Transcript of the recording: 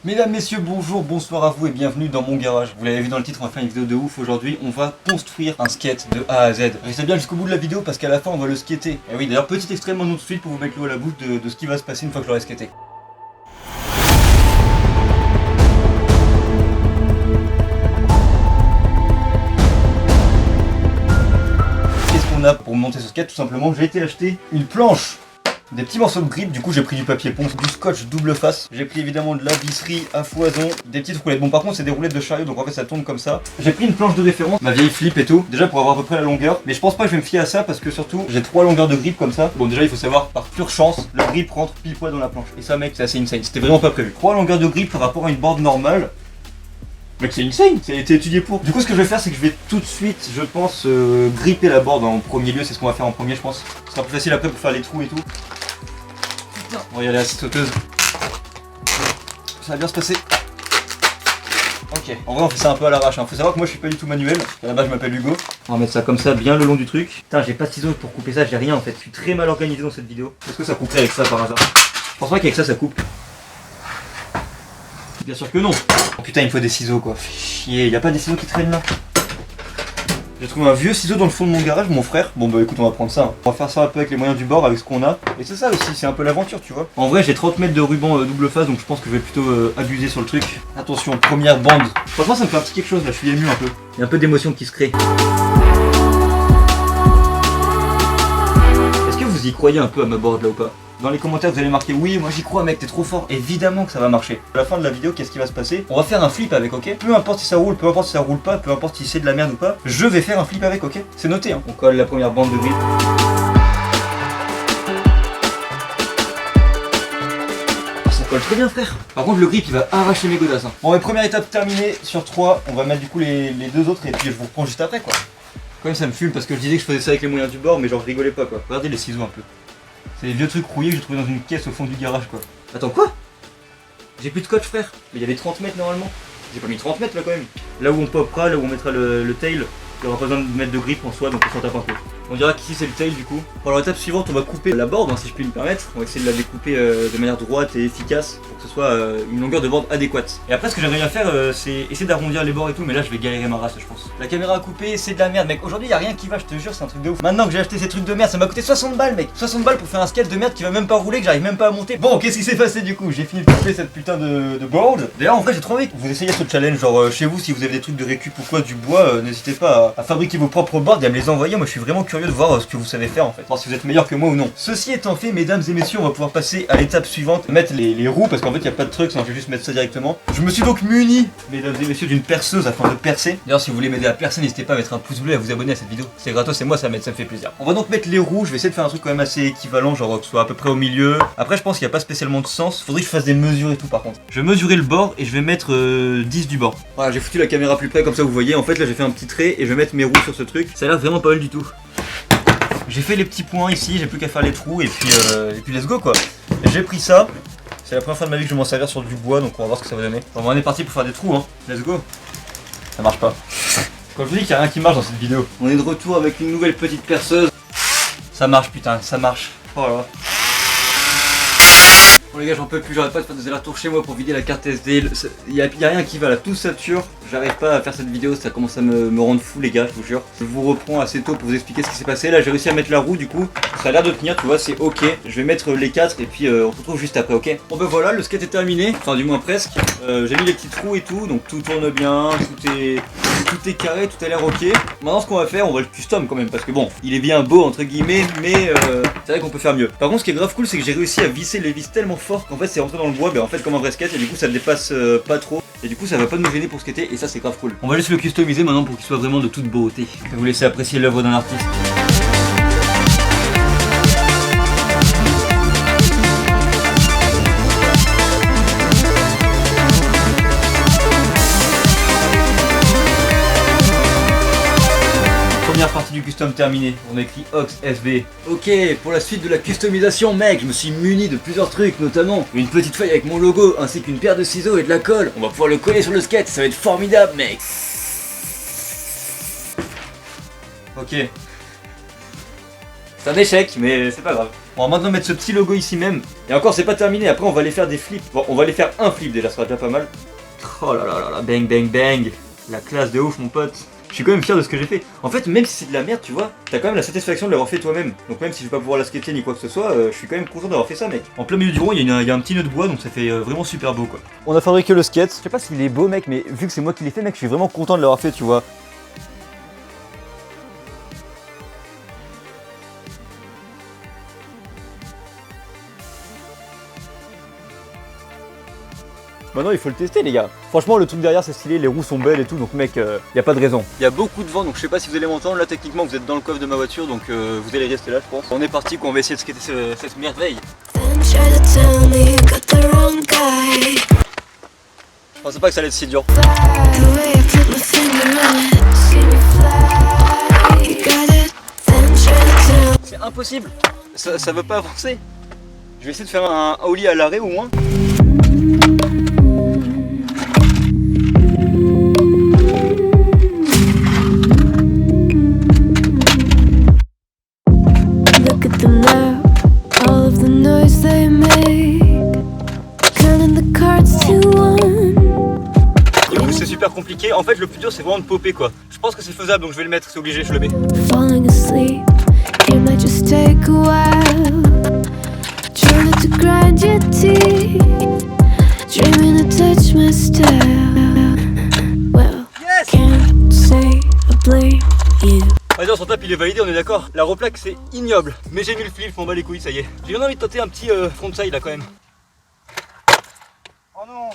Mesdames, messieurs, bonjour, bonsoir à vous et bienvenue dans mon garage. Vous l'avez vu dans le titre, on va faire une vidéo de ouf aujourd'hui. On va construire un skate de A à Z. Restez bien jusqu'au bout de la vidéo parce qu'à la fin on va le skater. Et oui, d'ailleurs, petit extrait maintenant tout de suite pour vous mettre l'eau à la bouche de ce qui va se passer une fois que je l'aurai skaté. Qu'est-ce qu'on a pour monter ce skate? Tout simplement, j'ai été acheter une planche. Des petits morceaux de grip, du coup j'ai pris du papier ponce, du scotch double face, j'ai pris évidemment de la visserie à foison, des petites roulettes. Bon par contre c'est des roulettes de chariot donc en fait ça tombe comme ça. J'ai pris une planche de référence, ma vieille flip et tout, déjà pour avoir à peu près la longueur, mais je pense pas que je vais me fier à ça parce que surtout j'ai 3 longueurs de grip comme ça. Bon déjà il faut savoir, par pure chance, le grip rentre pile poil dans la planche. Et ça mec c'est assez insane, c'était vraiment pas prévu. 3 longueurs de grip par rapport à une board normale. Mec c'est insane, ça a été étudié pour. Du coup ce que je vais faire c'est que je vais tout de suite je pense gripper la board en premier lieu, c'est ce qu'on va faire en premier je pense. Ce sera plus facile après pour faire les trous et tout. On va y aller à la sauteuse. Ça va bien se passer. Ok, en vrai on fait ça un peu à l'arrache. Faut savoir que moi je suis pas du tout manuel. À la base je m'appelle Hugo. On va mettre ça comme ça bien le long du truc. Putain j'ai pas de ciseaux pour couper ça, j'ai rien en fait. Je suis très mal organisé dans cette vidéo. Est-ce que ça couperait avec ça par hasard? Je pense pas qu'avec ça coupe. Bien sûr que non. Oh putain il me faut des ciseaux quoi. Fais chier, y a pas des ciseaux qui traînent là? J'ai trouvé un vieux ciseau dans le fond de mon garage, mon frère. Bon bah écoute on va prendre ça. On va faire ça un peu avec les moyens du bord, avec ce qu'on a. Et c'est ça aussi, c'est un peu l'aventure tu vois. En vrai j'ai 30 mètres de ruban double face donc je pense que je vais plutôt abuser sur le truc. Attention, première bande. Franchement ça me fait un petit quelque chose là, je suis ému un peu. Il y a un peu d'émotion qui se crée. Est-ce que vous y croyez un peu à ma board là ou pas? Dans les commentaires vous allez marquer oui moi j'y crois mec t'es trop fort. Évidemment que ça va marcher. À la fin de la vidéo qu'est-ce qui va se passer? On va faire un flip avec, ok? Peu importe si ça roule, peu importe si ça roule pas, peu importe si c'est de la merde ou pas, je vais faire un flip avec, ok? C'est noté hein. On colle la première bande de grip. Ça colle très bien frère. Par contre le grip il va arracher mes godasses hein. Bon mais première étape terminée sur 3. On va mettre du coup les deux autres et puis je vous reprends juste après quoi. Quand même ça me fume parce que je disais que je faisais ça avec les moyens du bord mais genre je rigolais pas quoi. Regardez les ciseaux un peu. C'est des vieux trucs rouillés que j'ai trouvé dans une caisse au fond du garage quoi. Attends quoi? J'ai plus de scotch frère. Mais il y avait 30 mètres normalement. J'ai pas mis 30 mètres là quand même. Là où on popera, là où on mettra le tail, il n'y aura pas besoin de mettre de grip en soi donc on s'en tape un peu. On dira qu'ici c'est le tail du coup. Alors l'étape suivante on va couper la board hein, si je puis me permettre. On va essayer de la découper de manière droite et efficace pour que ce soit une longueur de board adéquate. Et après ce que j'aimerais bien faire c'est essayer d'arrondir les bords et tout mais là je vais galérer ma race je pense. La caméra à couper c'est de la merde mec. Aujourd'hui y a rien qui va je te jure c'est un truc de ouf. Maintenant que j'ai acheté ces trucs de merde ça m'a coûté 60 balles mec. 60 balles pour faire un skate de merde qui va même pas rouler que j'arrive même pas à monter. Bon qu'est-ce qui s'est passé du coup? J'ai fini de couper cette putain de board. D'ailleurs en vrai j'ai trop envie que vous essayiez ce challenge genre chez vous si vous avez des trucs de récup ou quoi du bois n'hésitez pas à fabriquer vos propres boards et à me les envoyer. Moi je suis vraiment curieux de voir ce que vous savez faire en fait, voir si vous êtes meilleur que moi ou non. Ceci étant fait mesdames et messieurs on va pouvoir passer à l'étape suivante, mettre les roues parce qu'en fait il n'y a pas de truc, je vais juste mettre ça directement. Je me suis donc muni mesdames et messieurs d'une perceuse afin de percer. D'ailleurs si vous voulez m'aider à percer n'hésitez pas à mettre un pouce bleu et à vous abonner à cette vidéo, c'est gratos et moi ça m'aide, ça me fait plaisir. On va donc mettre les roues, je vais essayer de faire un truc quand même assez équivalent, genre que ce soit à peu près au milieu. Après je pense qu'il n'y a pas spécialement de sens, faudrait que je fasse des mesures et tout par contre. Je vais mesurer le bord et je vais mettre 10 du bord. Voilà j'ai foutu la caméra plus près comme ça vous voyez, en fait là j'ai fait un petit trait et je vais mettre mes roues sur ce truc. Ça a l'air vraiment pas mal du tout. J'ai fait les petits points ici, j'ai plus qu'à faire les trous et puis let's go quoi. J'ai pris ça, c'est la première fois de ma vie que je vais m'en servir sur du bois donc on va voir ce que ça va donner. Bon, on est parti pour faire des trous hein, let's go. Ça marche pas. Quand je vous dis qu'il n'y a rien qui marche dans cette vidéo. On est de retour avec une nouvelle petite perceuse. Ça marche putain, ça marche. Oh là là. Bon les gars j'en peux plus, j'arrête pas de faire des allers-retours chez moi pour vider la carte SD, y a rien qui va là, tout sature, j'arrive pas à faire cette vidéo, ça commence à me rendre fou les gars, je vous jure. Je vous reprends assez tôt pour vous expliquer ce qui s'est passé, là j'ai réussi à mettre la roue du coup, ça a l'air de tenir tu vois, c'est ok, je vais mettre les 4 et puis on se retrouve juste après, ok? Bon ben voilà, le skate est terminé, enfin du moins presque, j'ai mis les petits trous et tout, donc tout tourne bien, tout est carré, tout a l'air ok. Maintenant ce qu'on va faire, on va le custom quand même parce que bon, il est bien beau entre guillemets, mais c'est vrai qu'on peut faire mieux. Par contre ce qui est grave cool c'est que j'ai réussi à visser les vis tellement fort qu'en fait c'est rentré dans le bois, en fait comme un vrai skate et du coup ça ne dépasse pas trop et du coup ça va pas nous gêner pour skater et ça c'est grave cool. On va juste le customiser maintenant pour qu'il soit vraiment de toute beauté. Je vais vous laisser apprécier l'œuvre d'un artiste. Première partie du custom terminée, on a écrit Ox SB. Ok, pour la suite de la customisation mec, je me suis muni de plusieurs trucs, notamment une petite feuille avec mon logo, ainsi qu'une paire de ciseaux et de la colle. On va pouvoir le coller sur le skate, ça va être formidable mec. Ok. C'est un échec, mais c'est pas grave. On va maintenant mettre ce petit logo ici même. Et encore c'est pas terminé, après on va aller faire des flips. Bon, on va aller faire un flip déjà, ça sera déjà pas mal. Oh là là là là, bang bang bang. La classe de ouf mon pote. Je suis quand même fier de ce que j'ai fait. En fait, même si c'est de la merde, tu vois, t'as quand même la satisfaction de l'avoir fait toi-même. Donc même si je vais pas pouvoir la skater ni quoi que ce soit, je suis quand même content d'avoir fait ça, mec. En plein milieu du rond, il y a un petit nœud de bois, donc ça fait vraiment super beau, quoi. On a fabriqué le skate. Je sais pas s'il est beau, mec, mais vu que c'est moi qui l'ai fait, mec, je suis vraiment content de l'avoir fait, tu vois. Maintenant il faut le tester les gars. Franchement le truc derrière c'est stylé, les roues sont belles et tout, donc mec y a pas de raison. Il y a beaucoup de vent donc je sais pas si vous allez m'entendre, là techniquement vous êtes dans le coffre de ma voiture donc vous allez rester là je pense. On est parti quoi, on va essayer de skater cette merveille. Je pensais pas que ça allait être si dur. C'est impossible, ça veut pas avancer. Je vais essayer de faire un ollie à l'arrêt au moins. C'est super compliqué, en fait le plus dur c'est vraiment de popper quoi. Je pense que c'est faisable donc je vais le mettre, c'est obligé, je le mets. Vas-y on s'en tape, il est validé, on est d'accord. La replaque c'est ignoble, mais j'ai mis le flip, je m'en bats les couilles, ça y est. J'ai bien envie de tenter un petit frontside là quand même. Oh non.